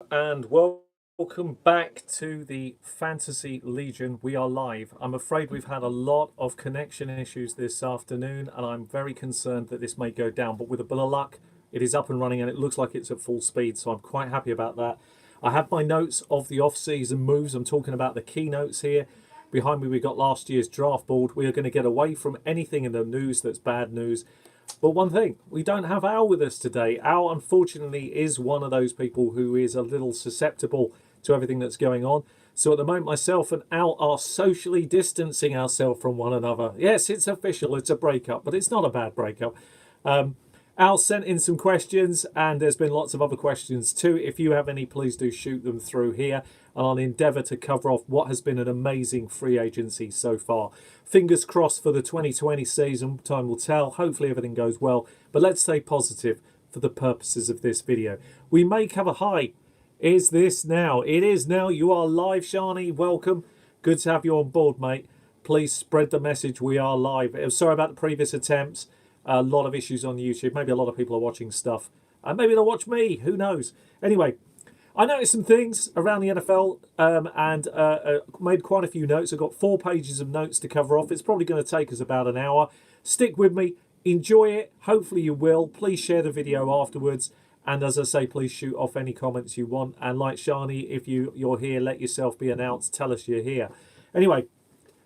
And welcome back to the Fantasy Legion. We are live. I'm afraid we've had a lot of connection issues this afternoon, and I'm very concerned that this may go down. But with a bit of luck, it is up and running, and it looks like it's at full speed. So I'm quite happy about that. I have my notes of the off-season moves. I'm talking about the keynotes here. Behind me, we got last year's draft board. We are going to get away from anything in the news that's bad news. But one thing, we don't have Al with us today. Al, unfortunately, is one of those people who is a little susceptible to everything that's going on. So at the moment, myself and Al are socially distancing ourselves from one another. Yes, it's official. It's a breakup, but it's not a bad breakup. Al sent in some questions, and there's been lots of other questions too. If you have any, please do shoot them through here, and I'll endeavour to cover off what has been an amazing free agency so far. Fingers crossed for the 2020 season, time will tell. Hopefully everything goes well, but let's stay positive for the purposes of this video. We may cover high. Is this now? It is now. You are live, Shani. Welcome. Good to have you on board, mate. Please spread the message. We are live. Sorry about the previous attempts. A lot of issues on YouTube. Maybe a lot of people are watching stuff. And maybe they'll watch me. Who knows? Anyway, I noticed some things around the NFL and made quite a few notes. I've got 4 pages of notes to cover off. It's probably going to take us about an hour. Stick with me. Enjoy it. Hopefully you will. Please share the video afterwards. And as I say, please shoot off any comments you want. And like Shani, if you're here, let yourself be announced. Tell us you're here. Anyway,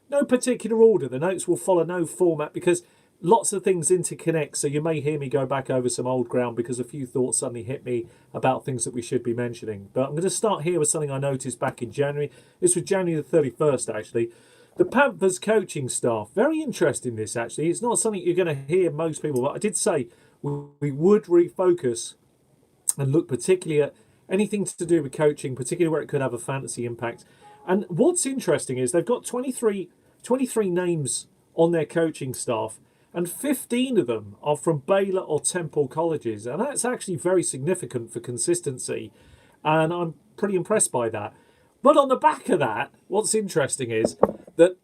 no particular order. The notes will follow no format because lots of things interconnect, so you may hear me go back over some old ground because a few thoughts suddenly hit me about things that we should be mentioning. But I'm going to start here with something I noticed back in January. This was January the 31st, actually. The Panthers coaching staff. Very interesting, this, actually. It's not something you're going to hear most people, but I did say we would refocus and look particularly at anything to do with coaching, particularly where it could have a fantasy impact. And what's interesting is they've got 23 names on their coaching staff, and 15 of them are from Baylor or Temple colleges. And that's actually very significant for consistency. And I'm pretty impressed by that. But on the back of that, what's interesting is that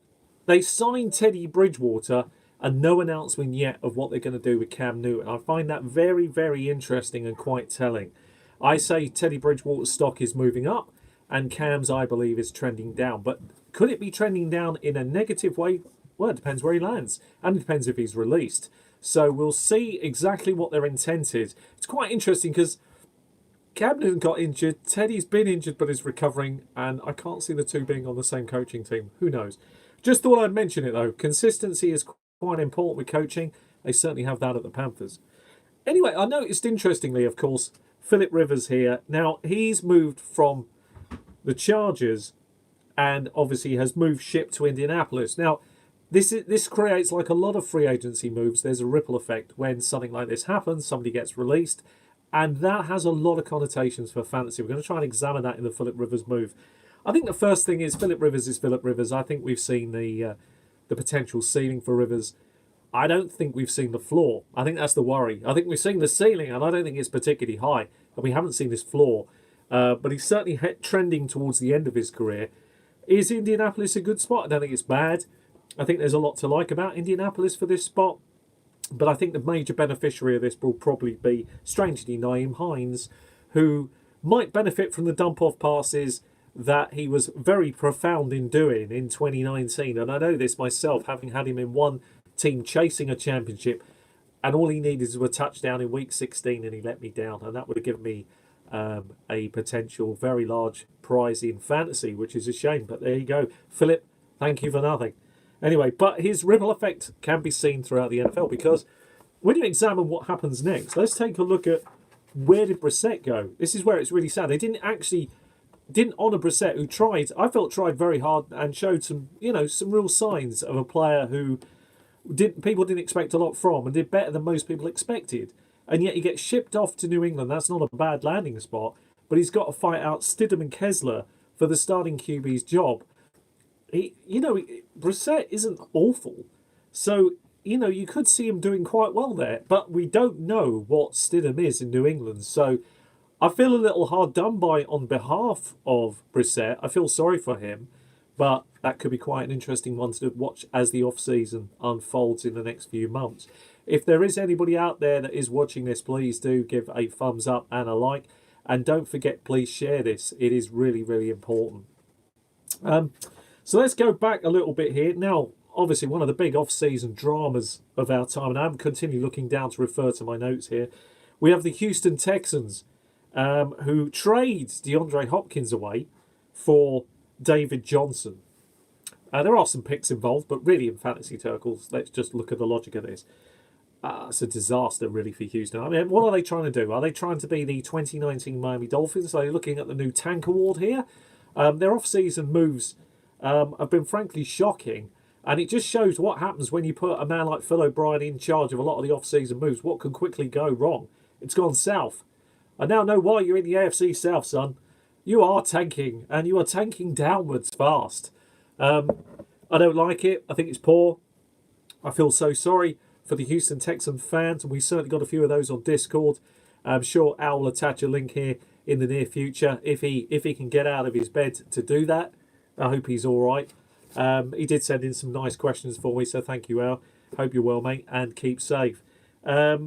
they signed Teddy Bridgewater and no announcement yet of what they're going to do with Cam Newton. I find that very, very interesting and quite telling. I say Teddy Bridgewater's stock is moving up and Cam's, I believe, is trending down. But could it be trending down in a negative way? Well, it depends where he lands, and it depends if he's released. So we'll see exactly what their intent is. It's quite interesting because Cam Newton got injured, Teddy's been injured but is recovering, and I can't see the two being on the same coaching team. Who knows? Just thought I'd mention it though. Consistency is quite important with coaching. They certainly have that at the Panthers. Anyway, I noticed interestingly, of course, Philip Rivers here. Now, he's moved from the Chargers and obviously has moved ship to Indianapolis. Now, this creates like a lot of free agency moves. There's a ripple effect when something like this happens, somebody gets released, and that has a lot of connotations for fantasy. We're going to try and examine that in the Philip Rivers move. I think the first thing is Philip Rivers is Philip Rivers. I think we've seen the potential ceiling for Rivers. I don't think we've seen the floor. I think that's the worry. I think we've seen the ceiling, and I don't think it's particularly high. And we haven't seen his floor. But he's certainly trending towards the end of his career. Is Indianapolis a good spot? I don't think it's bad. I think there's a lot to like about Indianapolis for this spot. But I think the major beneficiary of this will probably be, strangely, Nyheim Hines, who might benefit from the dump-off passes that he was very profound in doing in 2019. And I know this myself, having had him in one team chasing a championship, and all he needed was a touchdown in week 16 and he let me down. And that would have given me a potential very large prize in fantasy, which is a shame. But there you go. Philip, thank you for nothing. Anyway, but his ripple effect can be seen throughout the NFL because when you examine what happens next, let's take a look at where did Brissett go. This is where it's really sad. They didn't honour Brissett, who tried very hard and showed some real signs of a player who people didn't expect a lot from and did better than most people expected. And yet he gets shipped off to New England. That's not a bad landing spot, but he's got to fight out Stidham and Kessler for the starting QB's job. Brissett isn't awful. So, you could see him doing quite well there. But we don't know what Stidham is in New England. So I feel a little hard done by on behalf of Brissett. I feel sorry for him. But that could be quite an interesting one to watch as the off-season unfolds in the next few months. If there is anybody out there that is watching this, please do give a thumbs up and a like. And don't forget, please share this. It is really, really important. So let's go back a little bit here. Now, obviously, one of the big off-season dramas of our time, and I'm continually looking down to refer to my notes here, we have the Houston Texans, who trade DeAndre Hopkins away for David Johnson. There are some picks involved, but really in fantasy circles, let's just look at the logic of this. It's a disaster, really, for Houston. I mean, what are they trying to do? Are they trying to be the 2019 Miami Dolphins? Are they looking at the new tank award here? Their off-season moves have been frankly shocking, and it just shows what happens when you put a man like Phil O'Brien in charge of a lot of the off-season moves. What can quickly go wrong? It's gone south. I now know why you're in the AFC South, son. You are tanking, and you are tanking downwards fast. I don't like it. I think it's poor. I feel so sorry for the Houston Texans fans, and we certainly got a few of those on Discord. I'm sure Al will attach a link here in the near future if he can get out of his bed to do that. I hope he's all right. He did send in some nice questions for me, so thank you, Al. Hope you're well, mate, and keep safe. I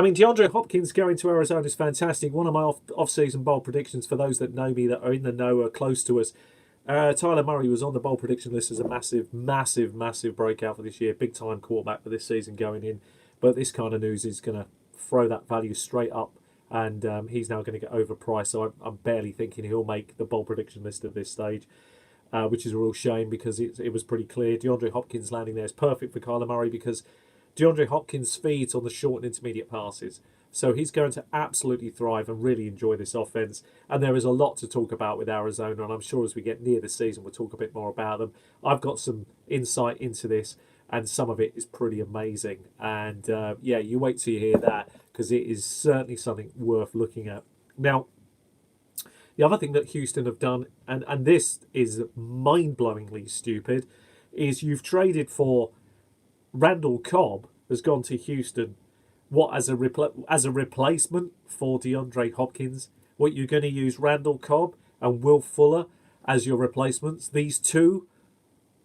mean, DeAndre Hopkins going to Arizona is fantastic. One of my off-season bold predictions, for those that know me, that are in the know, are close to us. Tyler Murray was on the bold prediction list as a massive breakout for this year. Big-time quarterback for this season going in. But this kind of news is going to throw that value straight up. And he's now going to get overpriced. So I'm barely thinking he'll make the bold prediction list at this stage, which is a real shame because it was pretty clear. DeAndre Hopkins landing there is perfect for Kyler Murray because DeAndre Hopkins feeds on the short and intermediate passes. So he's going to absolutely thrive and really enjoy this offense. And there is a lot to talk about with Arizona. And I'm sure as we get near the season, we'll talk a bit more about them. I've got some insight into this, and some of it is pretty amazing. And yeah, you wait till you hear that, because it is certainly something worth looking at. Now, the other thing that Houston have done, and this is mind-blowingly stupid, is you've traded for Randall Cobb has gone to Houston. What, as a replacement for DeAndre Hopkins? What, you're going to use Randall Cobb and Will Fuller as your replacements? These two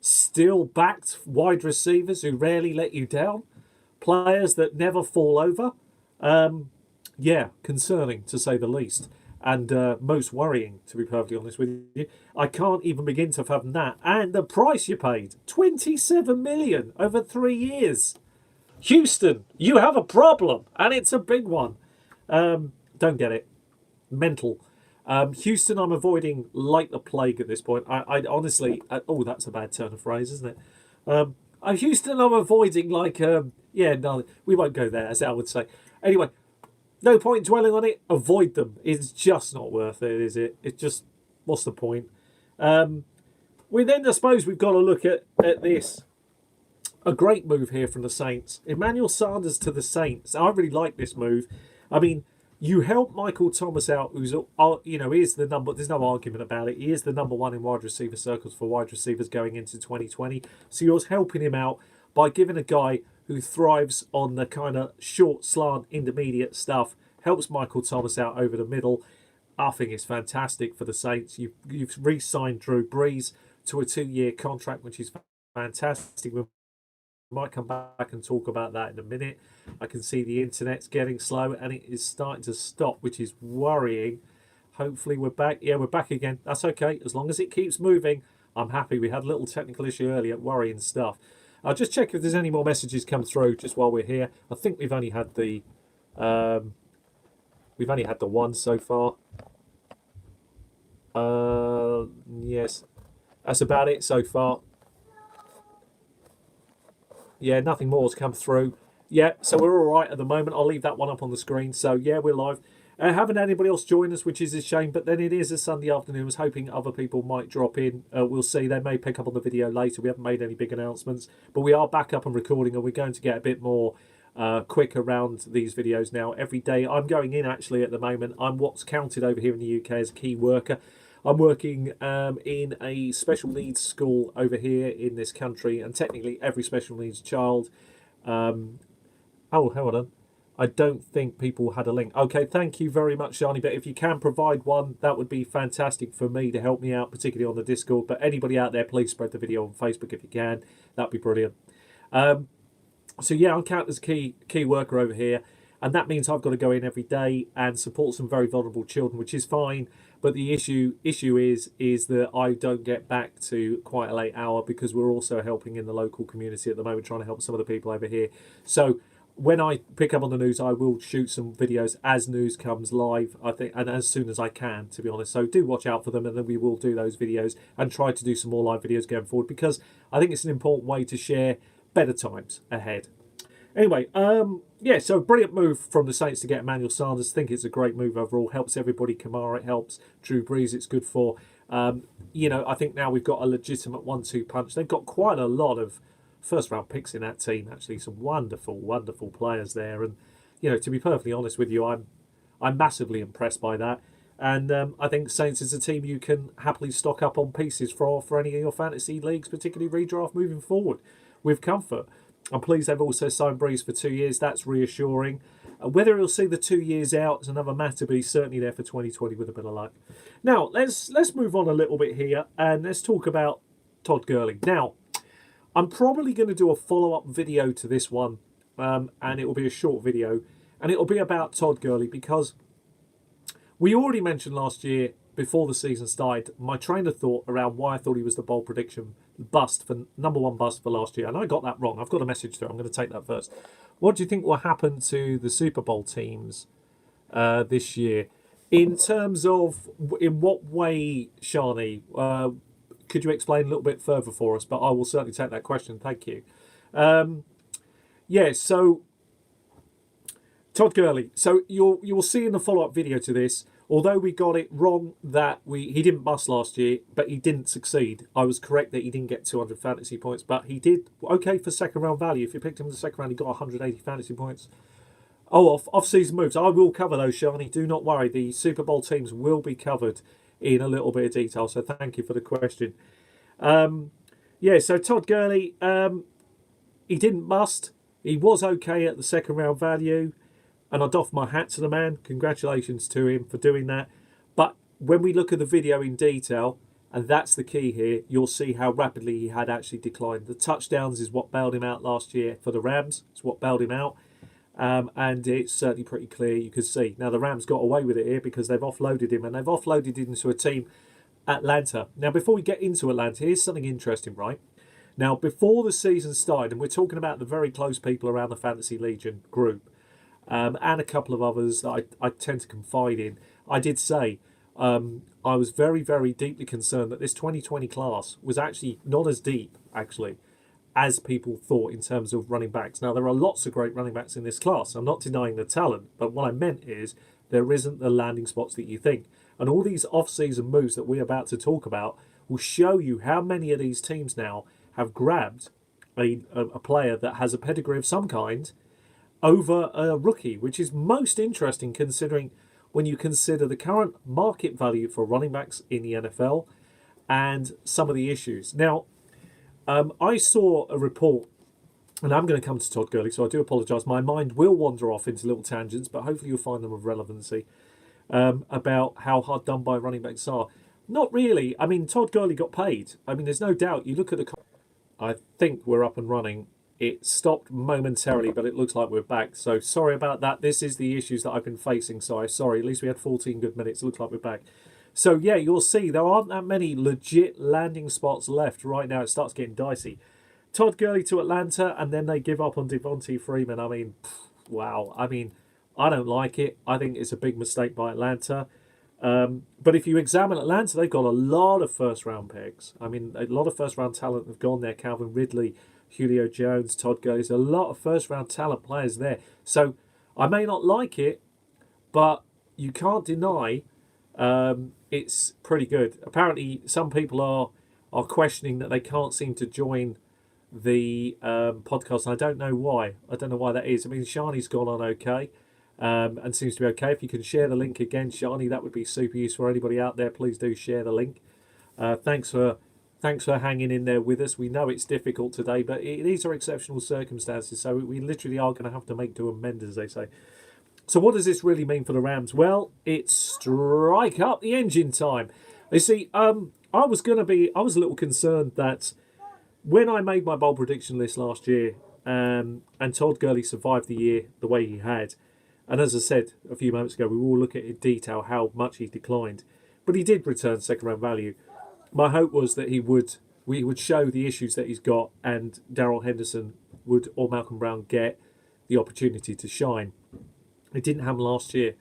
still backed wide receivers who rarely let you down, players that never fall over. Yeah, concerning to say the least, and most worrying, to be perfectly honest with you. I can't even begin to fathom that. And the price you paid, $27 million over 3 years. Houston, you have a problem, and it's a big one. Don't get it. Mental. Houston, I'm avoiding like the plague at this point. I honestly, oh, that's a bad turn of phrase, isn't it? Houston, I'm avoiding like, yeah, no, we won't go there, as Al would say. Anyway, no point dwelling on it. Avoid them. It's just not worth it, is it? It's just, what's the point? We then, I suppose, we've got to look at this. A great move here from the Saints. Emmanuel Sanders to the Saints. I really like this move. I mean, you help Michael Thomas out, who's, you know, is the number, there's no argument about it. He is the number one in wide receiver circles for wide receivers going into 2020. So you're helping him out by giving a guy who thrives on the kind of short, slant, intermediate stuff, helps Michael Thomas out over the middle. I think it's fantastic for the Saints. You've re-signed Drew Brees to a 2-year contract, which is fantastic. We might come back and talk about that in a minute. I can see the internet's getting slow and it is starting to stop, which is worrying. Hopefully we're back. Yeah, we're back again. That's okay. As long as it keeps moving, I'm happy. We had a little technical issue earlier, worrying stuff. I'll just check if there's any more messages come through just while we're here. I think we've only had the one so far. Yes, that's about it so far. Yeah, nothing more has come through. Yeah, so we're all right at the moment. I'll leave that one up on the screen. So, yeah, we're live. Haven't anybody else join us, which is a shame. But then it is a Sunday afternoon. I was hoping other people might drop in. We'll see. They may pick up on the video later. We haven't made any big announcements. But we are back up and recording, and we're going to get a bit more quick around these videos now. Every day I'm going in, actually, at the moment. I'm what's counted over here in the UK as a key worker. I'm working in a special needs school over here in this country, and technically every special needs child. Oh, hold on. I don't think people had a link. Okay, thank you very much, Shani. But if you can provide one, that would be fantastic for me to help me out, particularly on the Discord. But anybody out there, please spread the video on Facebook if you can. That'd be brilliant. So yeah, I'm counted as a key worker over here. and that means I've got to go in every day and support some very vulnerable children, which is fine. But the issue is that I don't get back to quite a late hour because we're also helping in the local community at the moment, trying to help some of the people over here. So when I pick up on the news, I will shoot some videos as news comes live, I think, and as soon as I can, to be honest. So do watch out for them, and then we will do those videos and try to do some more live videos going forward, because I think it's an important way to share better times ahead. Anyway, yeah, so brilliant move from the Saints to get Emmanuel Sanders. I think it's a great move overall. Helps everybody. Kamara, it helps. Drew Brees, it's good for. I think now we've got a legitimate 1-2 punch. They've got quite a lot of first-round picks in that team, actually. Some wonderful, wonderful players there. And, to be perfectly honest with you, I'm massively impressed by that. And I think Saints is a team you can happily stock up on pieces for any of your fantasy leagues, particularly redraft moving forward with comfort. I'm pleased they've also signed Brees for 2 years. That's reassuring. Whether he'll see the 2 years out is another matter, but he's certainly there for 2020 with a bit of luck. Now, let's move on a little bit here, and let's talk about Todd Gurley. Now, I'm probably going to do a follow-up video to this one, and it will be a short video, and it will be about Todd Gurley, because we already mentioned last year, before the season started, my train of thought around why I thought he was the bold prediction number one bust for last year. And I got that wrong. I've got a message through. I'm going to take that first. What do you think will happen to the Super Bowl teams this year? In terms of, in what way, Shani, could you explain a little bit further for us? But I will certainly take that question. Thank you. So Todd Gurley. So you will see in the follow-up video to this, although we got it wrong that he didn't bust last year, but he didn't succeed. I was correct that he didn't get 200 fantasy points, but he did okay for second round value. If you picked him in the second round, he got 180 fantasy points. Oh, off-season moves. I will cover those, Shani. Do not worry. The Super Bowl teams will be covered in a little bit of detail, so thank you for the question. So Todd Gurley, he didn't bust. He was okay at the second round value. And I doff my hat to the man. Congratulations to him for doing that. But when we look at the video in detail, and that's the key here, you'll see how rapidly he had actually declined. The touchdowns is what bailed him out last year for the Rams. It's what bailed him out. And it's certainly pretty clear, you can see. Now, the Rams got away with it here because they've offloaded him, and they've offloaded him into a team, Atlanta. Now, before we get into Atlanta, here's something interesting, right? Now, before the season started, and we're talking about the very close people around the Fantasy Legion group, and a couple of others that I tend to confide in, I did say I was very, very deeply concerned that this 2020 class was actually not as deep, actually, as people thought in terms of running backs. Now, there are lots of great running backs in this class. I'm not denying the talent, but what I meant is there isn't the landing spots that you think. And all these off-season moves that we're about to talk about will show you how many of these teams now have grabbed a player that has a pedigree of some kind over a rookie, which is most interesting considering when you consider the current market value for running backs in the NFL and some of the issues. Now, I saw a report, and I'm going to come to Todd Gurley, so I do apologise. My mind will wander off into little tangents, but hopefully you'll find them of relevancy, about how hard done by running backs are. Not really. I mean, Todd Gurley got paid. I mean, there's no doubt. You look at the... I think we're up and running. It stopped momentarily, but it looks like we're back. So sorry about that. This is the issues that I've been facing. So sorry. At least we had 14 good minutes. It looks like we're back. So yeah, you'll see there aren't that many legit landing spots left right now. It starts getting dicey. Todd Gurley to Atlanta, and then they give up on Devontae Freeman. I mean, wow. I mean, I don't like it. I think it's a big mistake by Atlanta. But if you examine Atlanta, they've got a lot of first-round picks. I mean, a lot of first-round talent have gone there. Calvin Ridley, Julio Jones, Todd Gurley. There's a lot of first-round talent players there. So I may not like it, but you can't deny it's pretty good. Apparently, some people are questioning that they can't seem to join the podcast, and I don't know why. I don't know why that is. I mean, Shani's gone on okay, and seems to be okay. If you can share the link again, Shani, that would be super useful for anybody out there. Please do share the link. Thanks for hanging in there with us. We know it's difficult today, but these are exceptional circumstances, so we literally are going to have to make do and mend, as they say. So what does this really mean for the Rams? Well, it's strike up the engine time. You see, I was a little concerned that when I made my bold prediction list last year, and Todd Gurley survived the year the way he had, And as I said a few moments ago, we will look at in detail how much he declined. But he did return second round value. My hope was that we would show the issues that he's got, and Darrell Henderson would, or Malcolm Brown, get the opportunity to shine. It didn't happen last year.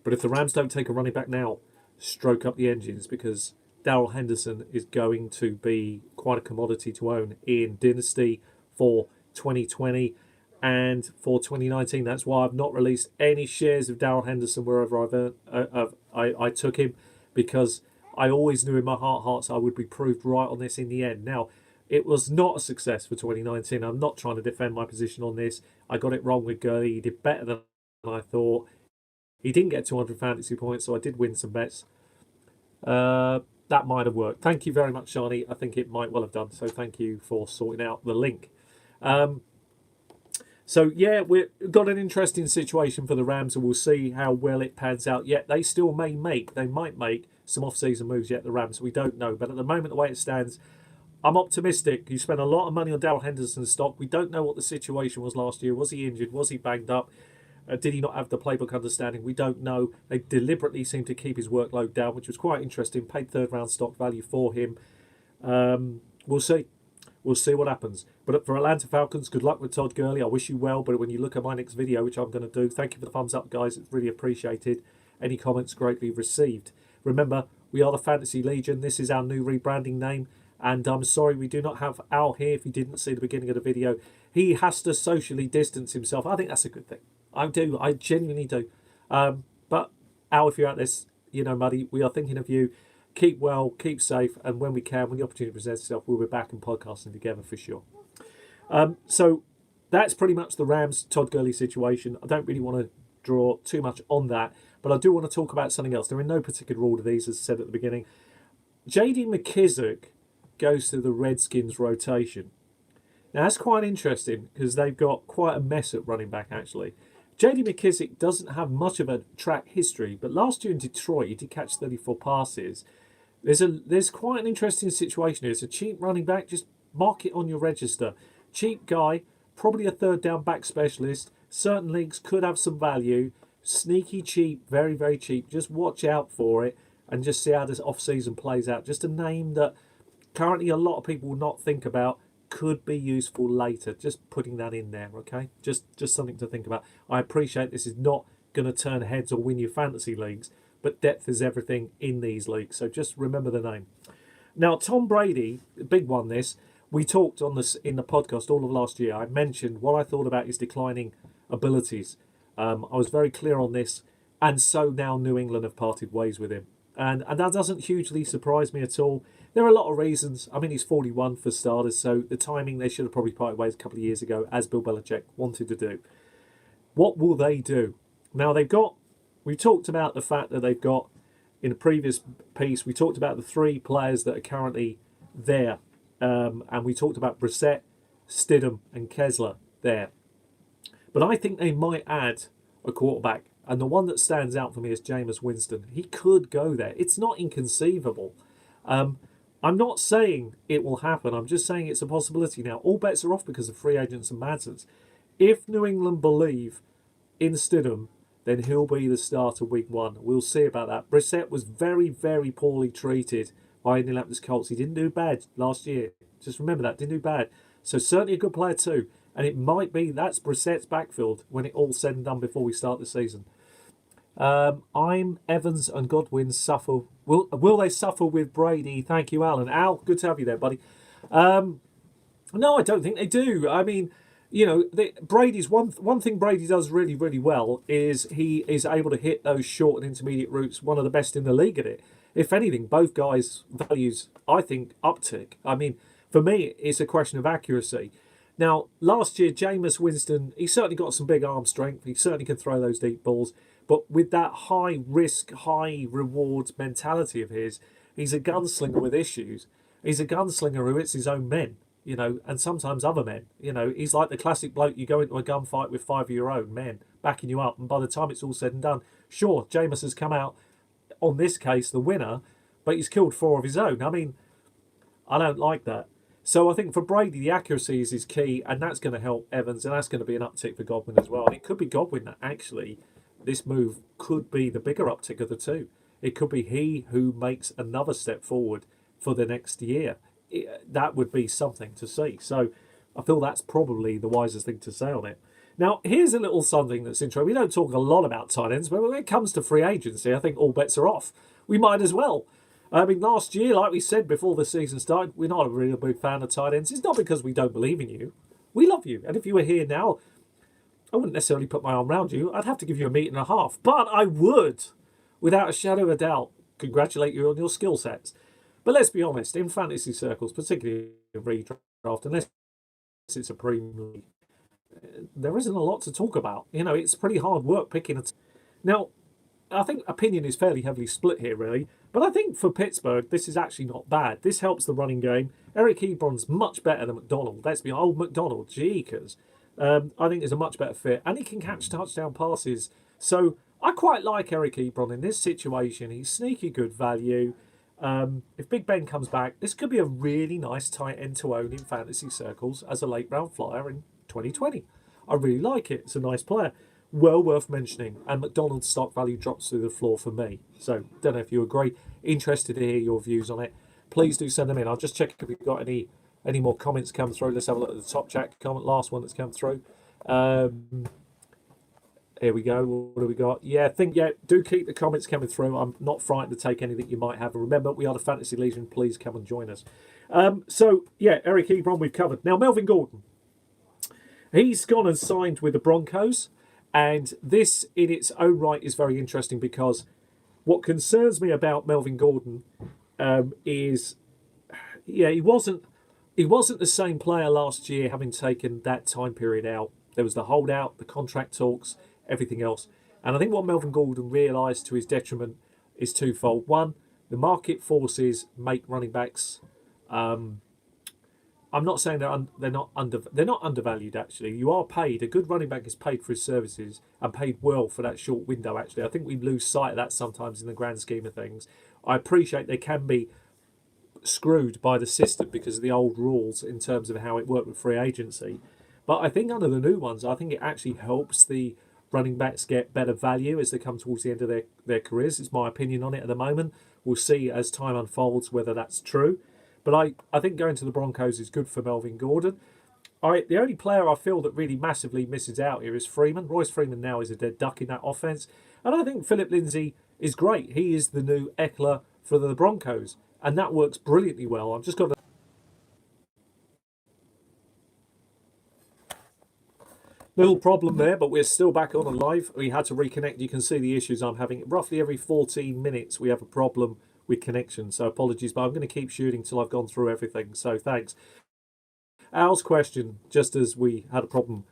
But if the Rams don't take a running back now, stroke up the engines, because Darrell Henderson is going to be quite a commodity to own in Dynasty for 2020 and for 2019. That's why I've not released any shares of Darrell Henderson wherever I took him, because I always knew in my heart of hearts I would be proved right on this in the end. Now, it was not a success for 2019. I'm not trying to defend my position on this. I got it wrong with Gurley. He did better than I thought. He didn't get 200 fantasy points, so I did win some bets. That might have worked. Thank you very much, Shani. I think it might well have done. So thank you for sorting out the link. So yeah, we've got an interesting situation for the Rams, and we'll see how well it pans out. Yet they still might make some off-season moves yet, the Rams. We don't know. But at the moment, the way it stands, I'm optimistic. You spent a lot of money on Darrell Henderson's stock. We don't know what the situation was last year. Was he injured? Was he banged up? Did he not have the playbook understanding? We don't know. They deliberately seemed to keep his workload down, which was quite interesting. Paid third-round stock value for him. We'll see. We'll see what happens. But for Atlanta Falcons, good luck with Todd Gurley. I wish you well. But when you look at my next video, which I'm going to do, thank you for the thumbs up, guys. It's really appreciated. Any comments greatly received. Remember, we are the Fantasy Legion. This is our new rebranding name. And I'm sorry we do not have Al here. If you didn't see the beginning of the video, he has to socially distance himself. I think that's a good thing. I do. I genuinely do. But Al, if you're out this, Muddy, we are thinking of you. Keep well, keep safe, and when we can, when the opportunity presents itself, we'll be back and podcasting together for sure. So that's pretty much the Rams Todd Gurley situation. I don't really want to draw too much on that, but I do want to talk about something else. They're in no particular order, these, as I said at the beginning. J.D. McKissick goes to the Redskins rotation. Now, that's quite interesting because they've got quite a mess at running back, actually. J.D. McKissick doesn't have much of a track history, but last year in Detroit, he did catch 34 passes. There's quite an interesting situation here. It's a cheap running back. Just mark it on your register. Cheap guy, probably a third down back specialist. Certain leagues could have some value. Sneaky cheap, very, very cheap. Just watch out for it and just see how this off-season plays out. Just a name that currently a lot of people will not think about. Could be useful later. Just putting that in there, okay? Just something to think about. I appreciate this is not going to turn heads or win your fantasy leagues, but depth is everything in these leagues. So just remember the name. Now, Tom Brady, big one this. We talked on this in the podcast all of last year. I mentioned what I thought about his declining abilities. I was very clear on this, and so now New England have parted ways with him. And that doesn't hugely surprise me at all. There are a lot of reasons. I mean, he's 41 for starters, so the timing, they should have probably parted ways a couple of years ago, as Bill Belichick wanted to do. What will they do? Now, we talked about the fact that they've got, in a previous piece, we talked about the three players that are currently there. And we talked about Brissett, Stidham, and Kessler there. But I think they might add a quarterback. And the one that stands out for me is Jameis Winston. He could go there. It's not inconceivable. I'm not saying it will happen. I'm just saying it's a possibility now. All bets are off because of free agents and Madsons. If New England believe in Stidham, then he'll be the starter week one. We'll see about that. Brissett was very, very poorly treated by Indianapolis Colts. He didn't do bad last year. Just remember that. Didn't do bad. So certainly a good player too. And it might be that's Brissett's backfield when it all said and done before we start the season. I'm Evans and Godwin suffer. Will they suffer with Brady? Thank you, Alan. Al, good to have you there, buddy. No, I don't think they do. I mean, Brady's one thing Brady does really, really well is he is able to hit those short and intermediate routes. One of the best in the league at it. If anything, both guys' values, I think, uptick. I mean, for me, it's a question of accuracy. Now, last year, Jameis Winston, he certainly got some big arm strength. He certainly can throw those deep balls. But with that high risk, high reward mentality of his, he's a gunslinger with issues. He's a gunslinger who hits his own men, and sometimes other men. He's like the classic bloke, you go into a gunfight with 5 of your own men backing you up. And by the time it's all said and done, sure, Jameis has come out, on this case, the winner, but he's killed 4 of his own. I mean, I don't like that. So I think for Brady, the accuracy is his key, and that's going to help Evans, and that's going to be an uptick for Godwin as well. And it could be Godwin that actually this move could be the bigger uptick of the two. It could be he who makes another step forward for the next year. That would be something to see. So I feel that's probably the wisest thing to say on it. Now, here's a little something that's interesting. We don't talk a lot about tight ends, but when it comes to free agency, I think all bets are off. We might as well. I mean, last year, like we said before the season started, we're not a really big fan of tight ends. It's not because we don't believe in you. We love you. And if you were here now, I wouldn't necessarily put my arm around you. I'd have to give you a meter and a half. But I would, without a shadow of a doubt, congratulate you on your skill sets. But let's be honest, in fantasy circles, particularly in redraft, unless it's a premium league, there isn't a lot to talk about. You know, it's pretty hard work picking a Now, I think opinion is fairly heavily split here, really. But I think for Pittsburgh, this is actually not bad. This helps the running game. Eric Ebron's much better than McDonald. Let's be old McDonald, jeekers. I think is a much better fit. And he can catch touchdown passes. So I quite like Eric Ebron in this situation. He's sneaky good value. If Big Ben comes back, this could be a really nice tight end to own in fantasy circles as a late round flyer in 2020. I really like it. It's a nice player. Well worth mentioning. And McDonald's stock value drops through the floor for me. So don't know if you agree. Interested to hear your views on it. Please do send them in. I'll just check if we've got any more comments come through. Let's have a look at the top chat comment, last one that's come through. Here we go. What do we got? Do keep the comments coming through. I'm not frightened to take anything you might have. And remember, we are the Fantasy Legion. Please come and join us. Eric Ebron we've covered. Now, Melvin Gordon. He's gone and signed with the Broncos. And this, in its own right, is very interesting because what concerns me about Melvin Gordon is, he wasn't the same player last year, having taken that time period out. There was the holdout, the contract talks, everything else. And I think what Melvin Gordon realised to his detriment is twofold. One, the market forces make running backs. I'm not saying they're not undervalued. Actually, you are paid. A good running back is paid for his services and paid well for that short window. Actually, I think we lose sight of that sometimes in the grand scheme of things. I appreciate they can be screwed by the system because of the old rules in terms of how it worked with free agency. But I think under the new ones, I think it actually helps the running backs get better value as they come towards the end of their careers. It's my opinion on it at the moment. We'll see as time unfolds whether that's true. But I think going to the Broncos is good for Melvin Gordon. The only player I feel that really massively misses out here is Freeman. Royce Freeman now is a dead duck in that offense. And I think Philip Lindsay is great. He is the new Eckler for the Broncos. And that works brilliantly well. I've just got a little problem there, but we're still back on and live. We had to reconnect. You can see the issues I'm having. Roughly every 14 minutes we have a problem with connection, so apologies, but I'm going to keep shooting till I've gone through everything, so thanks. Al's question, just as we had a problem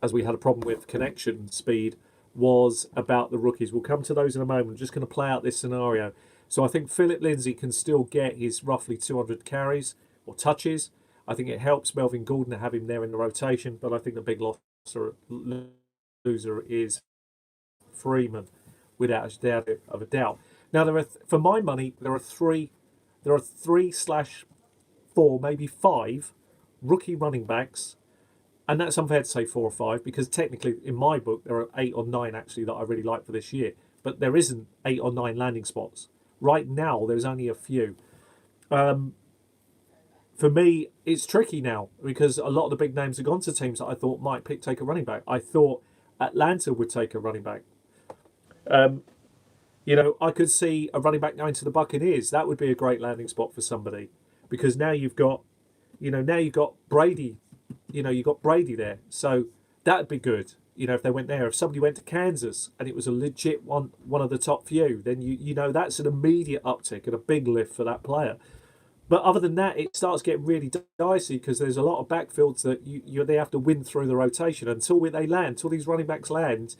with connection speed, was about the rookies. We'll come to those in a moment. I'm just going to play out this scenario. So I think Philip Lindsay can still get his roughly 200 carries or touches. I think it helps Melvin Gordon to have him there in the rotation, but I think the big loser is Freeman, without a doubt of a doubt. Now, for my money, there are 3/4, maybe 5 rookie running backs, and that's unfair to say 4 or 5 because technically, in my book, there are 8 or 9 actually that I really like for this year. But there isn't 8 or 9 landing spots right now. There's only a few. For me, it's tricky now because a lot of the big names have gone to teams that I thought might take a running back. I thought Atlanta would take a running back. I could see a running back going to the Buccaneers. That would be a great landing spot for somebody because now you've got Brady. You've got Brady there. So that'd be good. If they went there. If somebody went to Kansas and it was a legit one of the top few, then that's an immediate uptick and a big lift for that player. But other than that, it starts getting really dicey because there's a lot of backfields that they have to win through the rotation until these running backs land.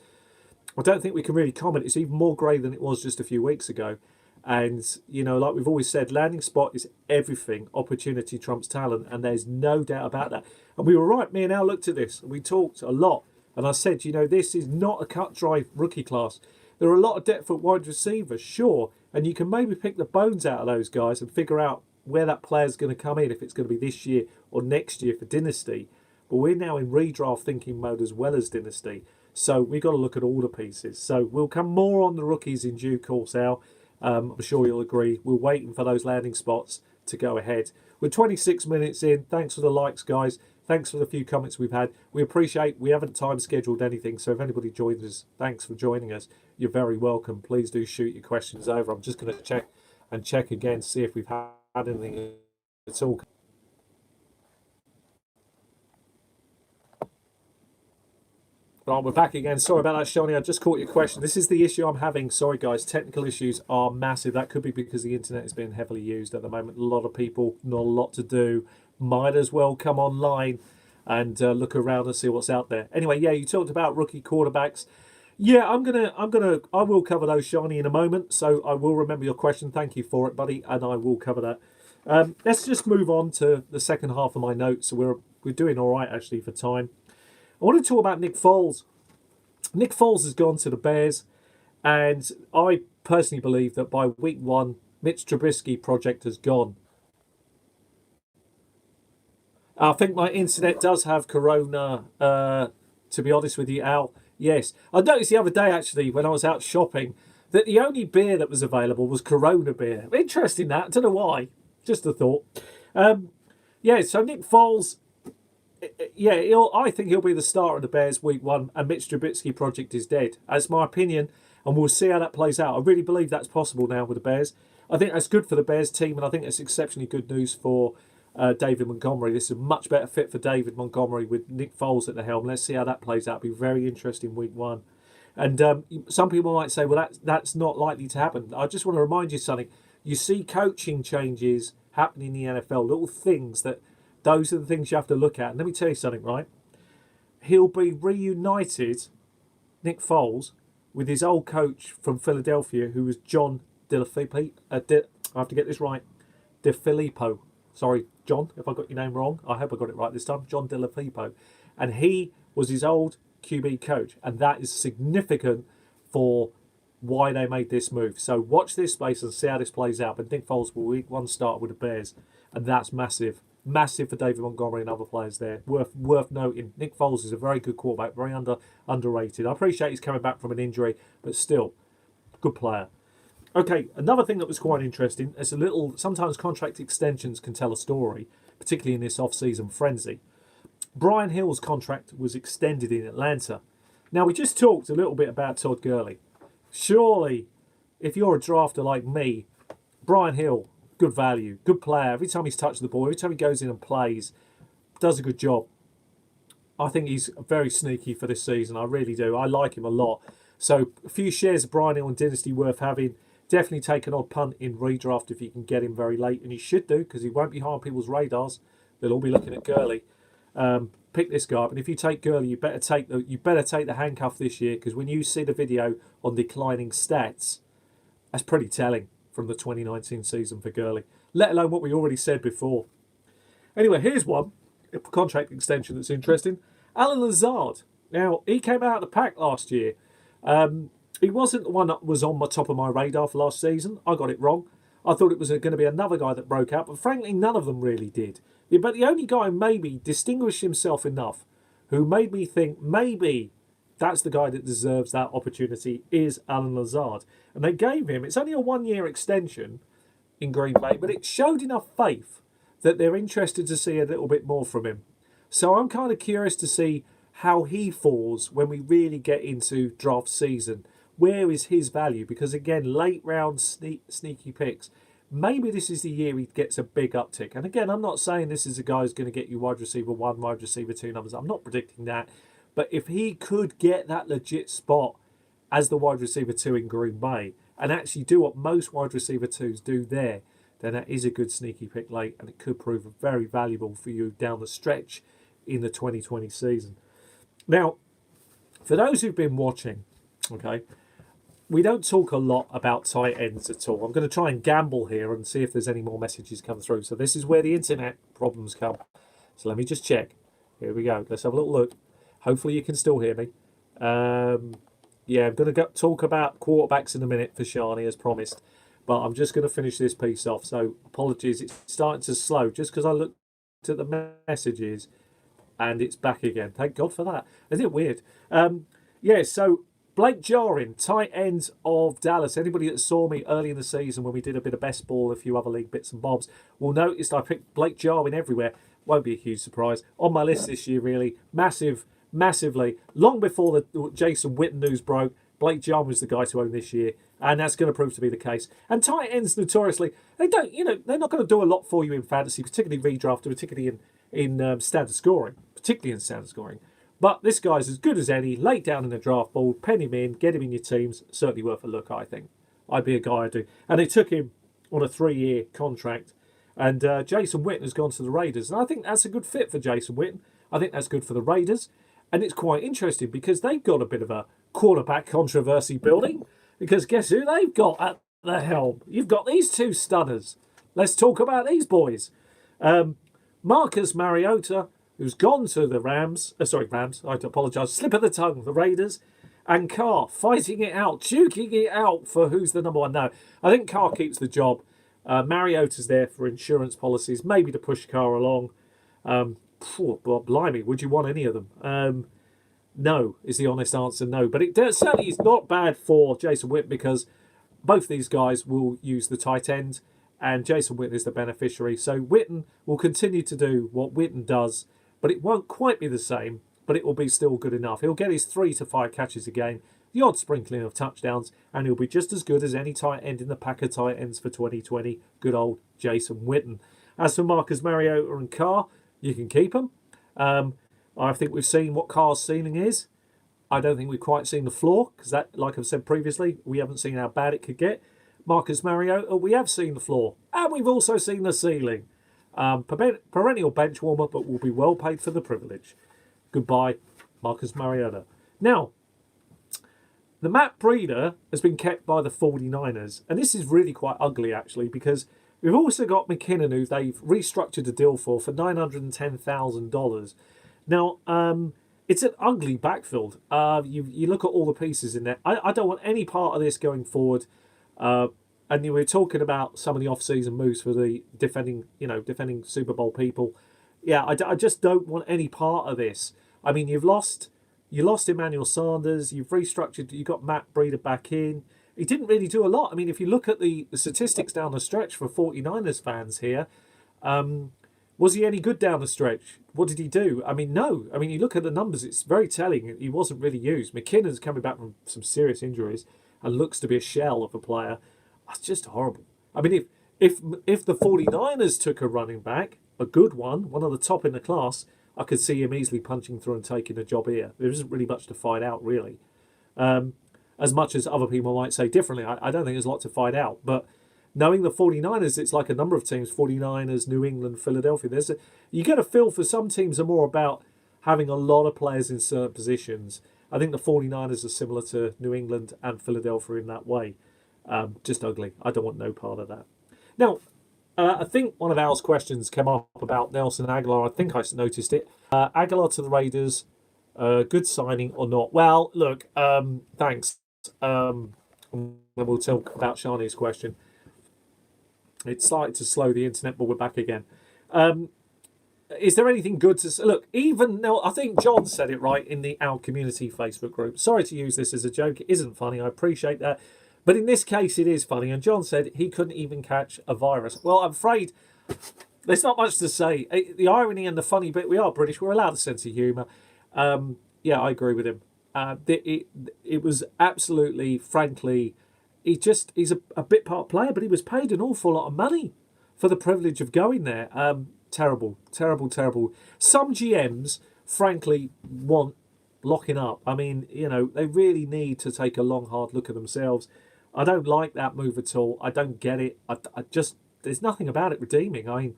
I don't think we can really comment. It's even more grey than it was just a few weeks ago. And, like we've always said, landing spot is everything. Opportunity trumps talent, and there's no doubt about that. And we were right. Me and Al looked at this. We talked a lot. And I said, this is not a cut-dry rookie class. There are a lot of depth at wide receivers, sure. And you can maybe pick the bones out of those guys and figure out where that player's going to come in, if it's going to be this year or next year for Dynasty. But we're now in redraft thinking mode as well as Dynasty. So we've got to look at all the pieces. So we'll come more on the rookies in due course, Al. I'm sure you'll agree. We're waiting for those landing spots to go ahead. We're 26 minutes in. Thanks for the likes, guys. Thanks for the few comments we've had. We appreciate. We haven't time scheduled anything, so if anybody joins us, thanks for joining us. You're very welcome. Please do shoot your questions over. I'm just going to check again, see if we've had anything at all. Right, we're back again. Sorry about that, Shani. I just caught your question. This is the issue I'm having. Sorry, guys. Technical issues are massive. That could be because the internet is being heavily used at the moment. A lot of people, not a lot to do. Might as well come online and look around and see what's out there. Anyway, yeah, you talked about rookie quarterbacks. Yeah, I will cover those, Shani, in a moment. So I will remember your question. Thank you for it, buddy, and I will cover that. Let's just move on to the second half of my notes. So we're doing all right actually for time. I want to talk about Nick Foles. Nick Foles has gone to the Bears, and I personally believe that by week 1, Mitch Trubisky project has gone. I think my internet does have corona, to be honest with you, Al. Yes. I noticed the other day, actually, when I was out shopping, that the only beer that was available was Corona beer. Interesting that. I don't know why. Just a thought. Yeah, so Nick Foles... Yeah, I think he'll be the starter of the Bears week 1, and Mitch Trubisky project is dead. That's my opinion, and we'll see how that plays out. I really believe that's possible now with the Bears. I think that's good for the Bears team, and I think it's exceptionally good news for David Montgomery. This is a much better fit for David Montgomery with Nick Foles at the helm. Let's see how that plays out. It'll be very interesting week 1. And some people might say, well, that's not likely to happen. I just want to remind you something. You see coaching changes happening in the NFL, little things that... Those are the things you have to look at. And let me tell you something, right? He'll be reunited, Nick Foles, with his old coach from Philadelphia, who was John DeFilippo. I have to get this right. DeFilippo. Sorry, John, if I got your name wrong. I hope I got it right this time. John DeFilippo. And he was his old QB coach. And that is significant for why they made this move. So watch this space and see how this plays out. But Nick Foles will week 1 start with the Bears. And that's massive. Massive for David Montgomery and other players there. Worth noting. Nick Foles is a very good quarterback, very underrated. I appreciate he's coming back from an injury, but still, good player. Okay, another thing that was quite interesting is sometimes contract extensions can tell a story, particularly in this off-season frenzy. Brian Hill's contract was extended in Atlanta. Now, we just talked a little bit about Todd Gurley. Surely, if you're a drafter like me, Brian Hill, good value, good player. Every time he's touched the ball, every time he goes in and plays, does a good job. I think he's very sneaky for this season. I really do. I like him a lot. So a few shares of Brian Hill and Dynasty worth having. Definitely take an odd punt in redraft if you can get him very late. And you should do, because he won't be high on people's radars. They'll all be looking at Gurley. Pick this guy up. And if you take Gurley, you better take the handcuff this year, because when you see the video on declining stats, that's pretty telling from the 2019 season for Gurley, let alone what we already said before. Anyway, here's one, a contract extension that's interesting. Allen Lazard. Now, he came out of the pack last year. He wasn't the one that was on my top of my radar for last season. I got it wrong. I thought it was going to be another guy that broke out, but frankly, none of them really did. But the only guy maybe distinguished himself enough, who made me think maybe that's the guy that deserves that opportunity, is Allen Lazard. And they gave him, it's only a 1-year extension in Green Bay, but it showed enough faith that they're interested to see a little bit more from him. So I'm kind of curious to see how he falls when we really get into draft season. Where is his value? Because again, late round sneaky picks. Maybe this is the year he gets a big uptick. And again, I'm not saying this is a guy who's going to get you wide receiver 1, wide receiver 2 numbers. I'm not predicting that. But if he could get that legit spot as the wide receiver 2 in Green Bay and actually do what most wide receiver 2s do there, then that is a good sneaky pick late, and it could prove very valuable for you down the stretch in the 2020 season. Now, for those who've been watching, okay, we don't talk a lot about tight ends at all. I'm going to try and gamble here and see if there's any more messages come through. So this is where the internet problems come. So let me just check. Here we go. Let's have a little look. Hopefully you can still hear me. Yeah, I'm going to talk about quarterbacks in a minute for Shani, as promised. But I'm just going to finish this piece off. So apologies, it's starting to slow just because I looked at the messages and it's back again. Thank God for that. Isn't it weird? Yeah, so Blake Jarwin, tight end of Dallas. Anybody that saw me early in the season when we did a bit of best ball, a few other league bits and bobs, will notice I picked Blake Jarwin everywhere. Won't be a huge surprise. On my list this year, really. Massively. Long before the Jason Witten news broke, Blake Jarwin was the guy to own this year. And that's going to prove to be the case. And tight ends, notoriously, they're not going to do a lot for you in fantasy, particularly redraft, particularly in standard scoring, particularly in standard scoring. But this guy's as good as any. Late down in the draft board, pen him in, get him in your teams. Certainly worth a look, I think. I'd be a guy I'd do. And they took him on a 3-year contract. And Jason Witten has gone to the Raiders. And I think that's a good fit for Jason Witten. I think that's good for the Raiders. And it's quite interesting because they've got a bit of a quarterback controversy building. Because guess who they've got at the helm? You've got these two stunners. Let's talk about these boys. Marcus Mariota, who's gone to the Rams. Rams. I apologise. Slip of the tongue. The Raiders. And Carr fighting it out, duking it out for who's the number one. No, I think Carr keeps the job. Mariota's there for insurance policies, maybe to push Carr along. Blimey, would you want any of them? No, is the honest answer. No, but it certainly is not bad for Jason Witten because both these guys will use the tight end, and Jason Witten is the beneficiary. So Witten will continue to do what Witten does, but it won't quite be the same, but it will be still good enough. He'll get his 3 to 5 catches a game, the odd sprinkling of touchdowns, and he'll be just as good as any tight end in the pack of tight ends for 2020. Good old Jason Witten. As for Marcus Mariota and Carr, you can keep them. I think we've seen what Carr's ceiling is. I don't think we've quite seen the floor because that, like I've said previously, we haven't seen how bad it could get. Marcus Mariota, we have seen the floor, and we've also seen the ceiling. Perennial bench warmer, but will be well paid for the privilege. Goodbye, Marcus Mariota. Now, the Matt Breida has been kept by the 49ers, and this is really quite ugly actually because we've also got McKinnon, who they've restructured the deal for $910,000. Now, it's an ugly backfield. You look at all the pieces in there. I don't want any part of this going forward. And you were talking about some of the off-season moves for the defending Super Bowl people. Yeah, I just don't want any part of this. I mean, you lost Emmanuel Sanders. You've restructured. You got Matt Breida back in. He didn't really do a lot. I mean, if you look at the statistics down the stretch for 49ers fans here, was he any good down the stretch? What did he do? I mean, no. I mean, you look at the numbers, it's very telling. He wasn't really used. McKinnon's coming back from some serious injuries and looks to be a shell of a player. That's just horrible. I mean, if the 49ers took a running back, a good one of the top in the class, I could see him easily punching through and taking a job here. There isn't really much to fight out, really. As much as other people might say differently, I don't think there's a lot to fight out. But knowing the 49ers, it's like a number of teams, 49ers, New England, Philadelphia. You get a feel for some teams are more about having a lot of players in certain positions. I think the 49ers are similar to New England and Philadelphia in that way. Just ugly. I don't want no part of that. Now, I think one of Al's questions came up about Nelson Aguilar. I think I noticed it. Aguilar to the Raiders, good signing or not? Well, look, thanks. And we'll talk about Shani's question. It's started to slow the internet, but we're back again. Is there anything good to say? Look, even now, I think John said it right in our community Facebook group. Sorry to use this as a joke. It isn't funny. I appreciate that. But in this case, it is funny. And John said he couldn't even catch a virus. Well, I'm afraid there's not much to say. The irony and the funny bit, we are British. We're allowed a sense of humour. Yeah, I agree with him. It was absolutely, frankly, he's a bit part player, but he was paid an awful lot of money for the privilege of going there. Terrible. Some GMs, frankly, want locking up. I mean, they really need to take a long, hard look at themselves. I don't like that move at all. I don't get it. I just, there's nothing about it redeeming. I mean,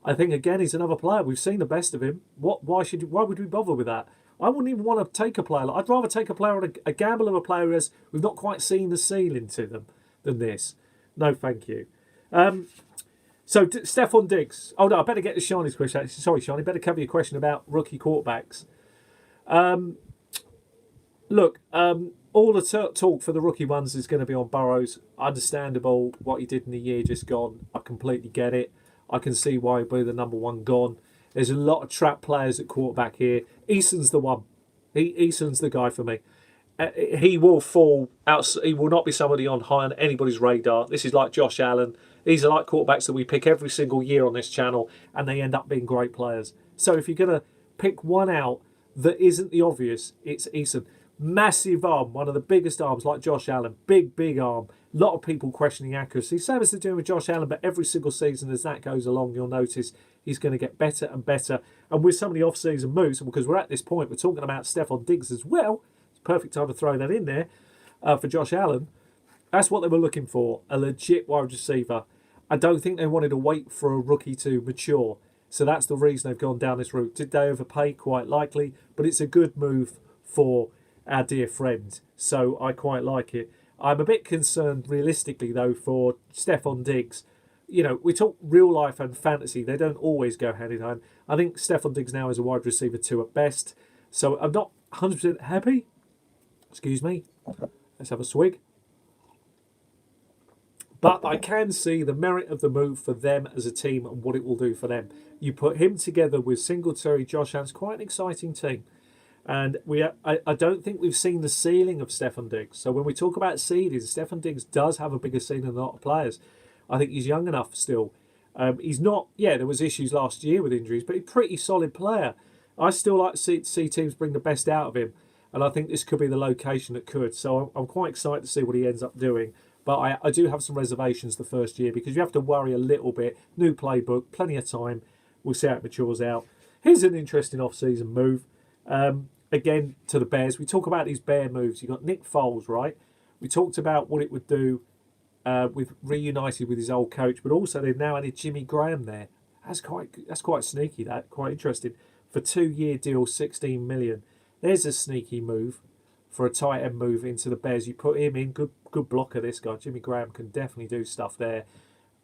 I think, again, he's another player. We've seen the best of him. Why would we bother with that? I wouldn't even want to take a player. I'd rather take a player on a gamble of a player as we've not quite seen the ceiling to them than this. No, thank you. So, Stephon Diggs. Oh, no, I better get to Shani's question. Sorry, Shani, better cover your question about rookie quarterbacks. Look, all the talk for the rookie ones is going to be on Burrows. Understandable what he did in the year just gone. I completely get it. I can see why he'd be the number one gone. There's a lot of trap players at quarterback here. Eason's the one. Eason's the guy for me. he will fall out. He will not be somebody on high on anybody's radar. This is like Josh Allen. These are like quarterbacks that we pick every single year on this channel, and they end up being great players. So if you're going to pick one out that isn't the obvious, it's Eason. Massive arm, one of the biggest arms, like Josh Allen. Big arm. A lot of people questioning accuracy. Same as they're doing with Josh Allen, but every single season as that goes along, you'll notice he's going to get better and better. And with some of the off-season moves, because we're at this point, we're talking about Stefon Diggs as well. It's a perfect time to throw that in there for Josh Allen. That's what they were looking for, a legit wide receiver. I don't think they wanted to wait for a rookie to mature. So that's the reason they've gone down this route. Did they overpay? Quite likely. But it's a good move for our dear friend. So I quite like it. I'm a bit concerned, realistically, though, for Stefon Diggs. You know, we talk real life and fantasy. They don't always go hand in hand. I think Stefon Diggs now is a wide receiver 2 at best. So I'm not 100% happy. Excuse me. Let's have a swig. But I can see the merit of the move for them as a team and what it will do for them. You put him together with Singletary, Josh Allen's quite an exciting team. And I don't think we've seen the ceiling of Stefon Diggs. So when we talk about ceilings, Stefon Diggs does have a bigger ceiling than a lot of players. I think he's young enough still. He's not, there was issues last year with injuries, but he's a pretty solid player. I still like to see teams bring the best out of him. And I think this could be the location that could. So I'm quite excited to see what he ends up doing. But I do have some reservations the first year because you have to worry a little bit. New playbook, plenty of time. We'll see how it matures out. Here's an interesting off-season move. Again, to the Bears. We talk about these Bear moves. You've got Nick Foles, right? We talked about what it would do with reunited with his old coach, but also they've now added Jimmy Graham there. That's quite sneaky, quite interesting. For 2-year deal, $16 million. There's a sneaky move for a tight end move into the Bears. You put him in, good blocker, this guy. Jimmy Graham can definitely do stuff there.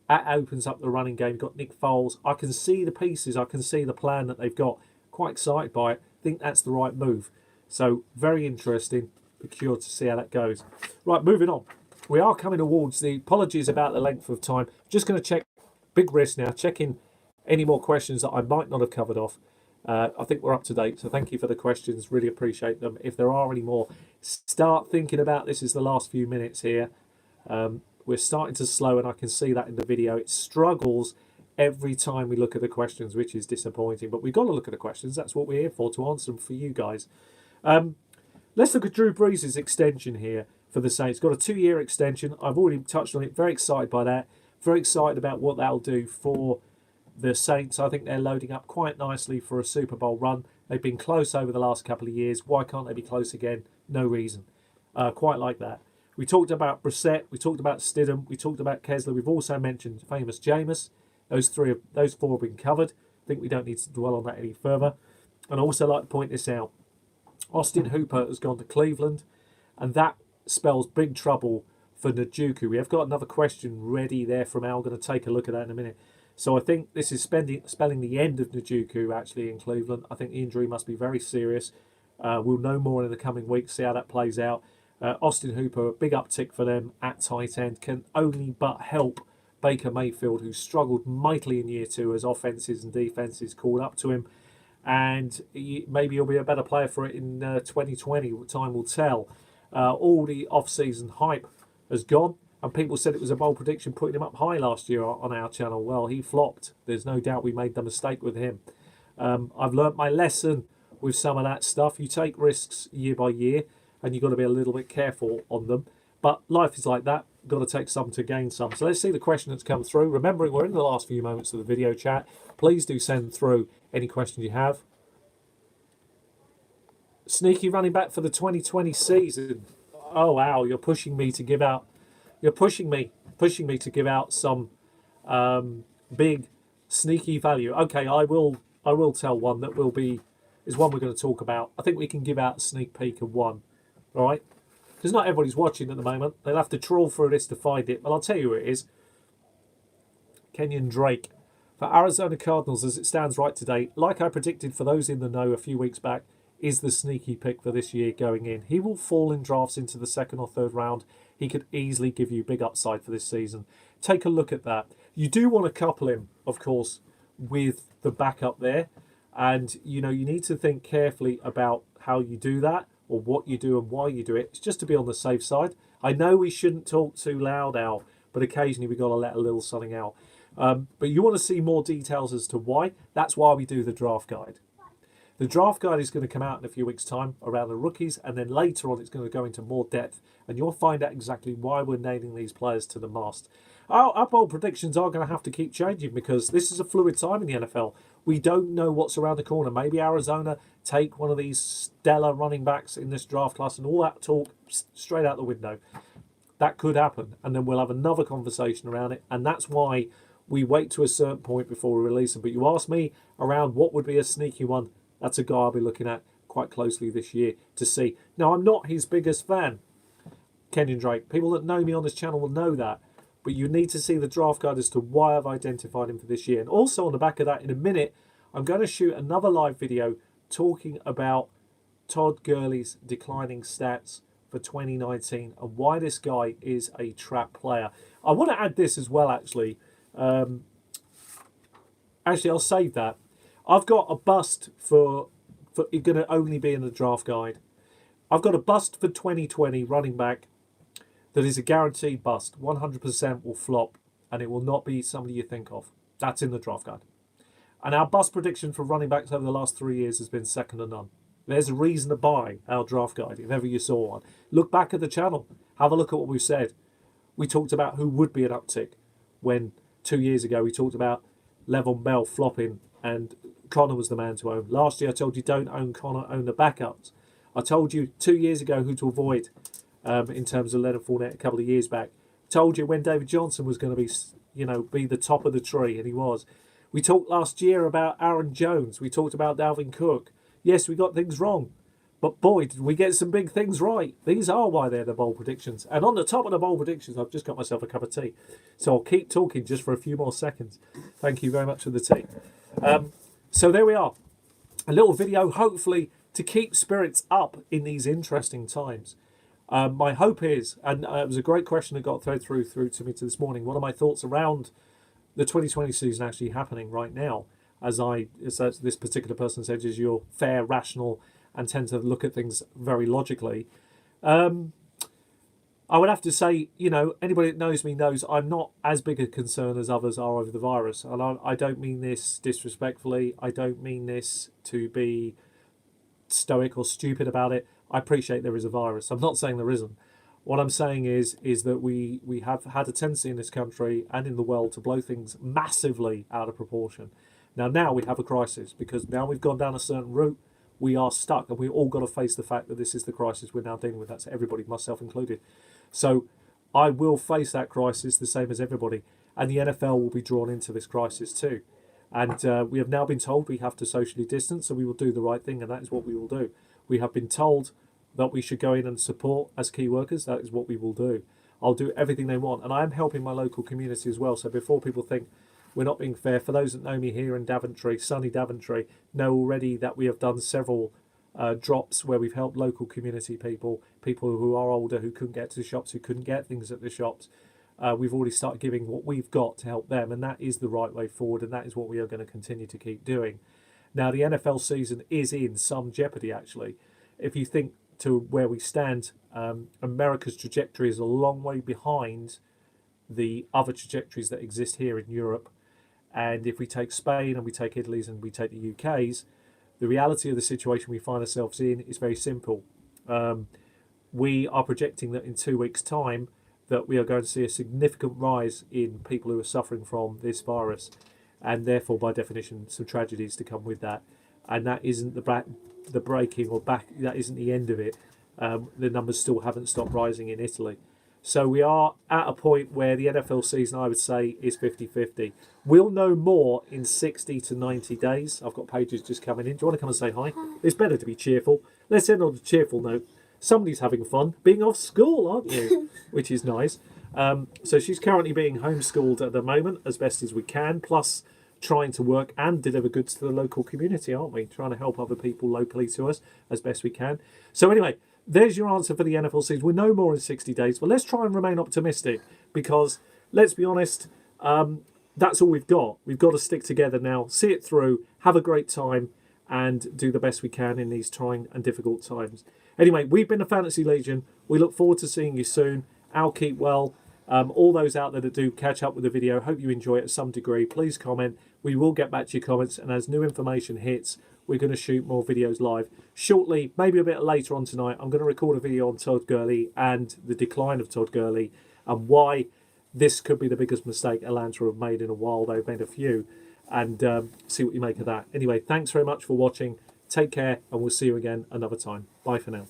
That opens up the running game. You've got Nick Foles. I can see the pieces. I can see the plan that they've got. Quite excited by it. Think that's the right move. So, very interesting. Be curious to see how that goes. Right, moving on. We are coming towards the apologies about the length of time. Just going to check, big risk now, checking any more questions that I might not have covered off. I think we're up to date, so thank you for the questions. Really appreciate them. If there are any more, start thinking about this. Is the last few minutes here. We're starting to slow, and I can see that in the video. It struggles every time we look at the questions, which is disappointing. But we've got to look at the questions. That's what we're here for, to answer them for you guys. Let's look at Drew Brees' extension here for the Saints. Got a 2-year extension. I've already touched on it. Very excited by that. Very excited about what that'll do for the Saints. I think they're loading up quite nicely for a Super Bowl run. They've been close over the last couple of years. Why can't they be close again? No reason. Quite like that. We talked about Brissett. We talked about Stidham. We talked about Kessler. We've also mentioned famous Jameis. Those four have been covered. I think we don't need to dwell on that any further. And I also like to point this out. Austin Hooper has gone to Cleveland, and that spells big trouble for Njoku. We have got another question ready there from Al. Going to take a look at that in a minute. So I think this is spelling the end of Njoku actually in Cleveland. I think the injury must be very serious. We'll know more in the coming weeks, see how that plays out. Austin Hooper, a big uptick for them at tight end, can only but help Baker Mayfield, who struggled mightily in year 2 as offenses and defenses called up to him. And maybe he'll be a better player for it in 2020. Time will tell. All the off-season hype has gone. And people said it was a bold prediction putting him up high last year on our channel. Well, he flopped. There's no doubt we made the mistake with him. I've learnt my lesson with some of that stuff. You take risks year by year, and you've got to be a little bit careful on them. But life is like that. Got to take some to gain some. So let's see the question that's come through. Remembering we're in the last few moments of the video chat. Please do send through any questions you have. Sneaky running back for the 2020 season. Oh, wow. You're pushing me to give out... You're pushing me to give out some big sneaky value. Okay, I will tell one that is one we're going to talk about. I think we can give out a sneak peek of one, all right? Because not everybody's watching at the moment. They'll have to trawl through this to find it. But I'll tell you who it is. Kenyon Drake. For Arizona Cardinals, as it stands right today, like I predicted for those in the know a few weeks back, is the sneaky pick for this year going in. He will fall in drafts into the 2nd or 3rd round. He could easily give you big upside for this season. Take a look at that. You do want to couple him, of course, with the backup there. And, you need to think carefully about how you do that. or what you do and why you do it. It's just to be on the safe side. I know we shouldn't talk too loud, Al, but occasionally we've got to let a little something out. But you want to see more details as to why. That's why we do the draft guide. The draft guide is going to come out in a few weeks' time around the rookies, and then later on it's going to go into more depth, and you'll find out exactly why we're nailing these players to the mast. Our bold predictions are going to have to keep changing because this is a fluid time in the NFL. We don't know what's around the corner. Maybe Arizona take one of these stellar running backs in this draft class, and all that talk straight out the window. That could happen, and then we'll have another conversation around it, and that's why we wait to a certain point before we release them. But you asked me around what would be a sneaky one. That's a guy I'll be looking at quite closely this year to see. Now, I'm not his biggest fan, Kenyon Drake. People that know me on this channel will know that. But you need to see the draft guide as to why I've identified him for this year. And also on the back of that, in a minute, I'm going to shoot another live video talking about Todd Gurley's declining stats for 2019 and why this guy is a trap player. I want to add this as well, actually. Actually, I'll save that. I've got a bust for it's going to only be in the draft guide. I've got a bust for 2020 running back that is a guaranteed bust. 100% will flop, and it will not be somebody you think of. That's in the draft guide. And our bust prediction for running backs over the last 3 years has been second to none. There's a reason to buy our draft guide if ever you saw one. Look back at the channel. Have a look at what we've said. We talked about who would be an uptick when 2 years ago we talked about Le'Veon Bell flopping and Connor was the man to own. Last year I told you don't own Connor, own the backups. I told you 2 years ago who to avoid in terms of Leonard Fournette a couple of years back. Told you when David Johnson was going to be the top of the tree, and he was. We talked last year about Aaron Jones. We talked about Dalvin Cook. Yes, we got things wrong, but boy, did we get some big things right. These are why they're the bold predictions. And on the top of the bold predictions, I've just got myself a cup of tea. So I'll keep talking just for a few more seconds. Thank you very much for the tea. So there we are. A little video, hopefully, to keep spirits up in these interesting times. My hope is, and it was a great question that got through to me this morning, what are my thoughts around the 2020 season actually happening right now? As this particular person said, is you're fair, rational, and tend to look at things very logically. I would have to say, anybody that knows me knows I'm not as big a concern as others are over the virus. And I don't mean this disrespectfully. I don't mean this to be stoic or stupid about it. I appreciate there is a virus. I'm not saying there isn't. What I'm saying is that we have had a tendency in this country and in the world to blow things massively out of proportion. Now we have a crisis because now we've gone down a certain route. We are stuck, and we all got to face the fact that this is the crisis we're now dealing with. That's everybody, myself included. So I will face that crisis the same as everybody, and the NFL will be drawn into this crisis too. And we have now been told we have to socially distance, so we will do the right thing, and that is what we will do. We have been told that we should go in and support as key workers. That is what we will do. I'll do everything they want, and I am helping my local community as well. So before people think we're not being fair, for those that know me here in Daventry, sunny Daventry, know already that we have done several drops where we've helped local community people who are older, who couldn't get to the shops, who couldn't get things at the shops. We've already started giving what we've got to help them, and that is the right way forward, and that is what we are going to continue to keep doing. Now, the NFL season is in some jeopardy, actually. If you think to where we stand, America's trajectory is a long way behind the other trajectories that exist here in Europe. And if we take Spain and we take Italy's and we take the UK's, the reality of the situation we find ourselves in is very simple. We are projecting that in 2 weeks' time that we are going to see a significant rise in people who are suffering from this virus, and therefore, by definition, some tragedies to come with that. And that isn't the breaking or back. That isn't the end of it. The numbers still haven't stopped rising in Italy. So we are at a point where the NFL season, I would say, is 50-50. We'll know more in 60 to 90 days. I've got pages just coming in. Do you want to come and say hi? It's better to be cheerful. Let's end on a cheerful note. Somebody's having fun being off school, aren't you? Which is nice. So she's currently being homeschooled at the moment as best as we can, plus trying to work and deliver goods to the local community, aren't we? Trying to help other people locally to us as best we can. So anyway, there's your answer for the NFL season. We're no more in 60 days, but let's try and remain optimistic because, let's be honest, that's all we've got. We've got to stick together now, see it through, have a great time, and do the best we can in these trying and difficult times. Anyway, we've been the Fantasy Legion. We look forward to seeing you soon. Al, keep well. All those out there that do catch up with the video, hope you enjoy it to some degree. Please comment. We will get back to your comments, and as new information hits, we're going to shoot more videos live shortly, maybe a bit later on tonight. I'm going to record a video on Todd Gurley and the decline of Todd Gurley and why this could be the biggest mistake Atlanta have made in a while. They've made a few, and see what you make of that. Anyway, thanks very much for watching. Take care, and we'll see you again another time. Bye for now.